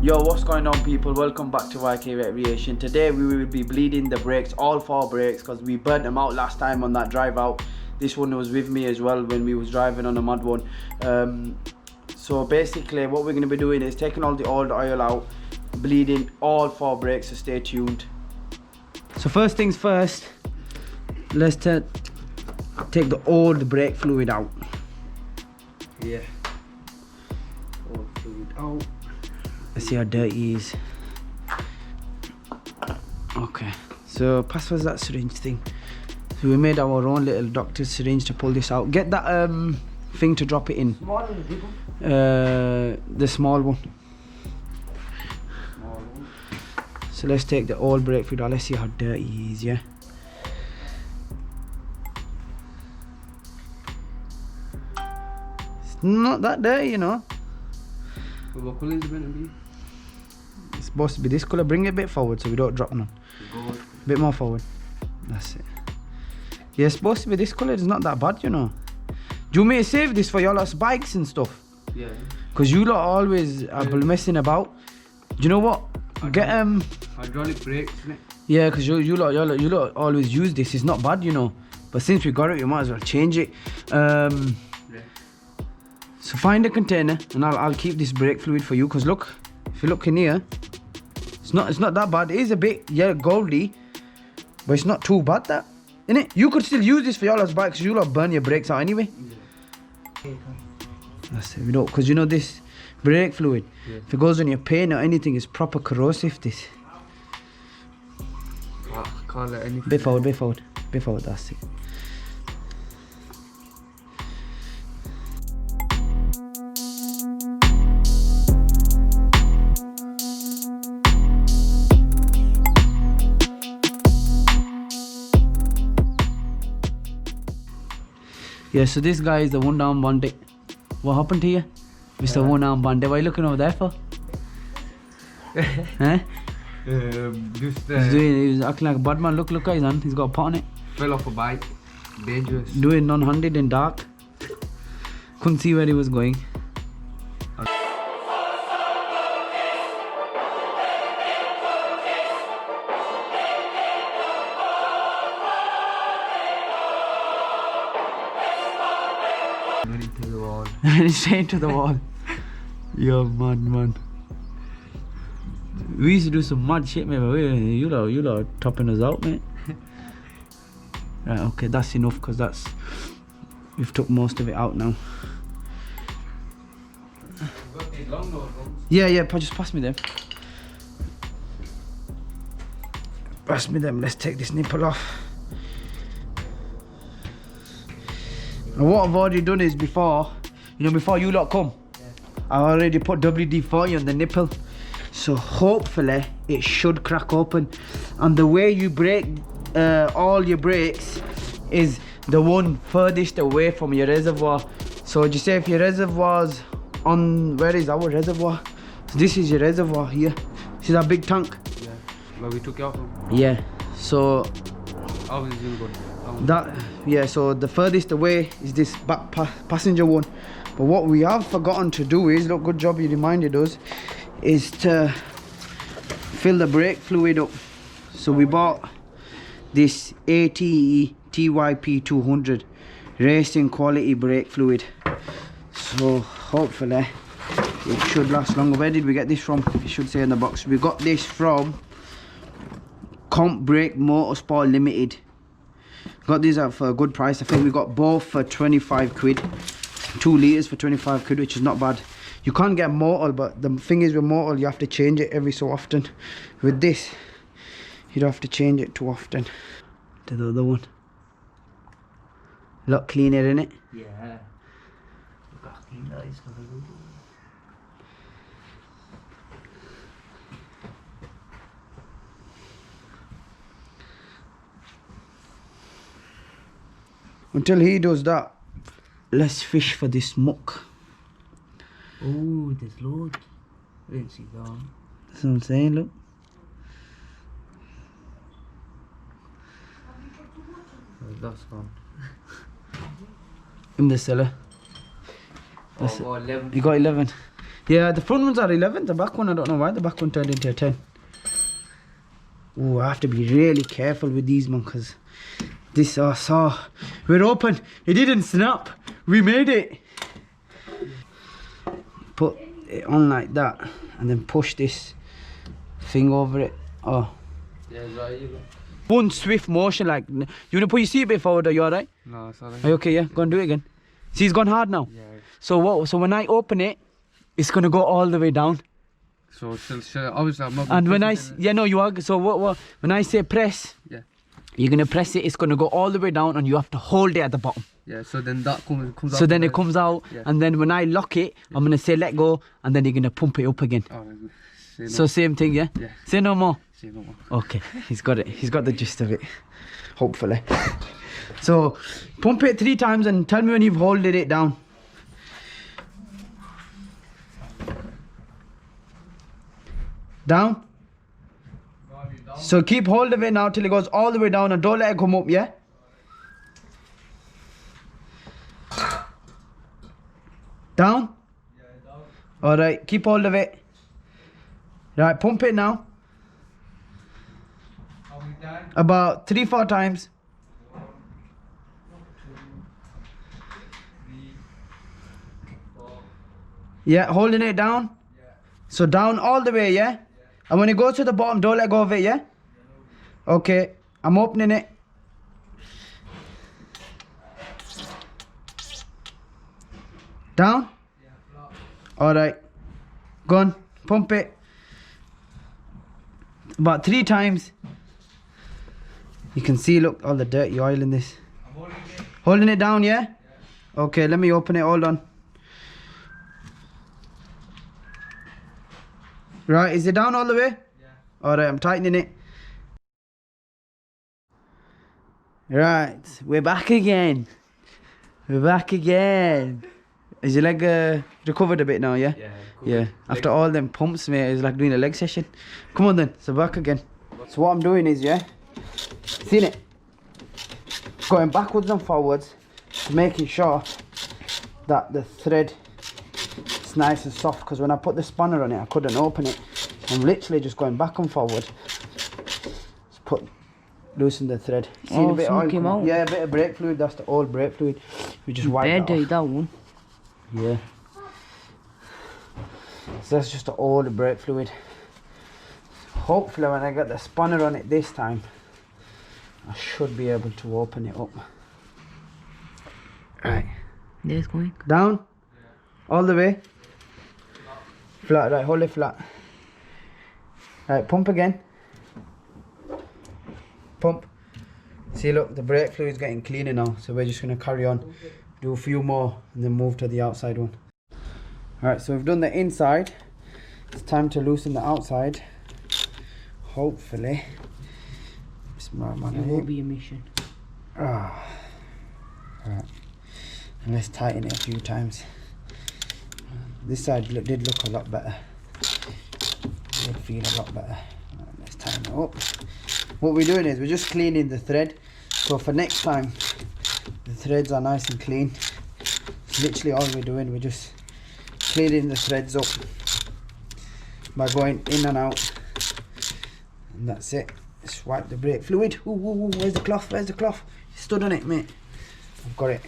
Yo, what's going on, people? Welcome back to YK Recreation. Today we will be bleeding the brakes, all 4 brakes, because we burnt them out last time on that drive out. This one was with me as well when we was driving on a mud one. So basically what we're going to be doing is taking all the old oil out, bleeding all 4 brakes, so stay tuned. So first things first, let's take the old brake fluid out. Yeah, old fluid out. Let's see how dirty it is. Okay, so pass us that syringe thing. So we made our own little doctor's syringe to pull this out. Get that thing to drop it in. Small one, big one? The small one. Small one. So let's take the old brake fluid out. Let's see how dirty it is, yeah? It's not that dirty, you know. So what colour is it meant to be? It's supposed to be this colour. Bring it a bit forward so we don't drop none. Gold. Bit more forward. That's it. Yeah, it's supposed to be this colour. It's not that bad, you know. Do you want me to save this for your lot's bikes and stuff? Yeah. Because you lot always are messing about. Do you know what? Get hydraulic brakes, isn't it? Yeah, because you lot always use this. It's not bad, you know. But since we got it, we might as well change it. Yeah. So find a container and I'll keep this brake fluid for you. Because look, if you look in here, it's not that bad. It is a bit goldy, but it's not too bad, that, innit? You could still use this for your lot's bikes. You lot burn your brakes out anyway. Yeah. That's it. We don't, because you know this brake fluid, Yeah. if it goes on your paint or anything, it's proper corrosive. This. Can't let anything. Bit forward, bit forward, bit forward. That's it. Yeah, so this guy is the one down bandit. What happened to you, Mr. One Arm Bandit? What are you looking over there for? Huh? He's acting like a bad man. Look at his hand. He's got a pot on it. Fell off a bike. Dangerous. Doing non-handed in dark. Couldn't see where he was going. Into the wall. Straight to the wall. Yo, man. We used to do some mad shit, man. You lot topping us out, mate. Right, okay, that's enough, because we've took most of it out now. Yeah, just pass me them. Pass me them. Let's take this nipple off. And what I've already done is before you lot come, I already put WD-40 on the nipple. So hopefully it should crack open. And the way you break all your brakes is the one furthest away from your reservoir. So just say if your reservoir's on, where is our reservoir? So this is your reservoir here. See that big tank? Yeah. But we took it off. Yeah. So Obviously good. So the furthest away is this back passenger one. But what we have forgotten to do is, look, good job you reminded us, is to fill the brake fluid up. So we bought this ATE TYP 200 racing quality brake fluid. So hopefully it should last longer. Where did we get this from? It should say in the box. We got this from Comp Brake Motorsport Limited. Got these out for a good price. I think we got both for 25 quid. 2 litres for 25 quid, which is not bad. You can't get mortal, but the thing is with mortal, you have to change it every so often. With this, you don't have to change it too often. To the other one. A lot cleaner, innit? Yeah. Look how clean that is. Until he does that, let's fish for this muck. Oh, there's loads. I didn't see that. That's what I'm saying, look. That's gone. In the cellar. Oh, 11. You got 11. Yeah, the front ones are 11. The back one, I don't know why the back one turned into a 10. Ooh, I have to be really careful with these, man, because this, we're open. It didn't snap. We made it. Put it on like that and then push this thing over it. Oh. Yeah, right, you go. One swift motion, like, you want to put your seatbelt forward, are you alright? No, it's alright. Are you okay, yeah? Go and do it again. See, it's gone hard now. Yeah. So when I open it, it's going to go all the way down. So, obviously, I'm not. And when you are. So when I say press, yeah, you're gonna press it. It's gonna go all the way down, and you have to hold it at the bottom. Yeah. So then that comes out. So then it comes out, yeah. And then when I lock it, I'm gonna say let go, and then you're gonna pump it up again. Oh, no. So same thing, yeah. Yeah. Say no more. Say no more. Okay, he's got it. He's got the gist of it. Hopefully. So pump it 3 times and tell me when you've held it down. Down. So keep hold of it now till it goes all the way down and don't let it come up, yeah? Down? Yeah, down. Alright, keep hold of it. Right, pump it now. How many times? About 3-4 times. 1, 2, 3, 4. Yeah, holding it down. So down all the way, yeah? And when it goes to the bottom, don't let go of it, yeah? Okay, I'm opening it. Down? Alright. Go on, pump it. About 3 times. You can see, look, all the dirty oil in this. I'm holding it. Holding it down, yeah? Okay, let me open it, hold on. Right, is it down all the way? Yeah. Alright, I'm tightening it. Right, we're back again. We're back again. Is your leg recovered a bit now, yeah? Yeah. Cool. Yeah. After all them pumps, mate, it's like doing a leg session. Come on then, so back again. So what I'm doing is, yeah, seen it? Going backwards and forwards, making sure that the thread is nice and soft, because when I put the spanner on it, I couldn't open it. I'm literally just going back and forward. Just loosen the thread. See a bit of oil come out? Yeah, a bit of brake fluid. That's the old brake fluid. We just wipe that off. That one. Yeah. So that's just the old brake fluid. Hopefully when I get the spanner on it this time, I should be able to open it up. Right. There's going. Down. All the way. Flat, right, hold it flat. Right, pump again. Pump. See, look, the brake fluid is getting cleaner now, so we're just going to carry on, do a few more, and then move to the outside one. Alright, so we've done the inside. It's time to loosen the outside. Hopefully. It will be a mission. Alright. And let's tighten it a few times. This side did look a lot better. Did feel a lot better. Right, let's tighten it up. What we're doing is we're just cleaning the thread. So for next time, the threads are nice and clean. It's literally all we're doing. We're just cleaning the threads up by going in and out. And that's it. Just wipe the brake fluid. Ooh, ooh, ooh, where's the cloth? Where's the cloth? You stood on it, mate. I've got it.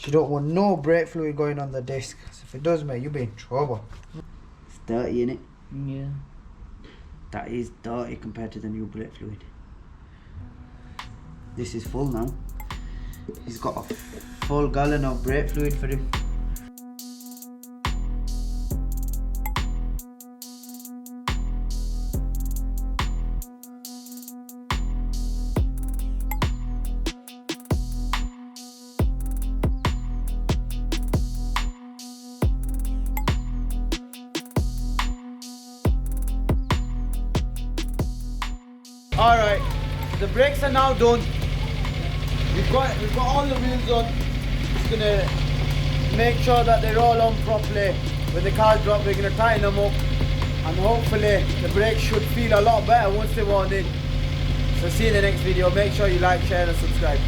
You don't want no brake fluid going on the disc. If it does, mate, you'll be in trouble. It's dirty, innit? Yeah. That is dirty compared to the new brake fluid. This is full now. He's got a full gallon of brake fluid for him. Alright, the brakes are now done. We've got all the wheels on. Just gonna make sure that they're all on properly. When the cars drop, we're gonna tighten them up, and hopefully the brakes should feel a lot better once they're worn in. So see you in the next video. Make sure you like, share and subscribe.